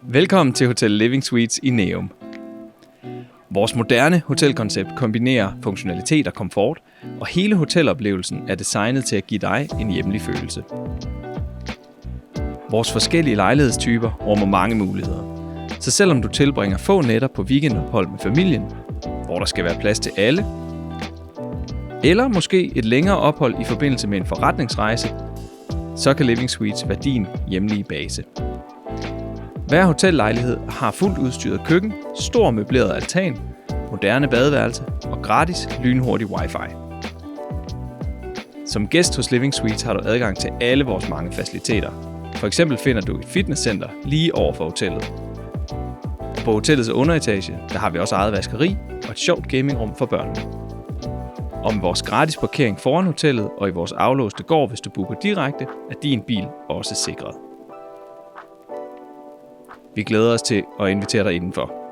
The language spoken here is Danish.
Velkommen til Hotel Living Suites i Neum. Vores moderne hotelkoncept kombinerer funktionalitet og komfort, og hele hoteloplevelsen er designet til at give dig en hjemlig følelse. Vores forskellige lejlighedstyper rummer mange muligheder. Så selvom du tilbringer få nætter på weekendophold med familien, hvor der skal være plads til alle, eller måske et længere ophold i forbindelse med en forretningsrejse, så kan Living Suites være din hjemlige base. Hver hotellejlighed har fuldt udstyret køkken, stor møbleret altan, moderne badeværelse og gratis lynhurtig wifi. Som gæst hos Living Suites har du adgang til alle vores mange faciliteter. For eksempel finder du et fitnesscenter lige over for hotellet. Og på hotellets underetage, der har vi også eget vaskeri og et sjovt gamingrum for børnene. Og med vores gratis parkering foran hotellet og i vores aflåste gård, hvis du booker direkte, er din bil også sikret. Vi glæder os til at invitere dig indenfor.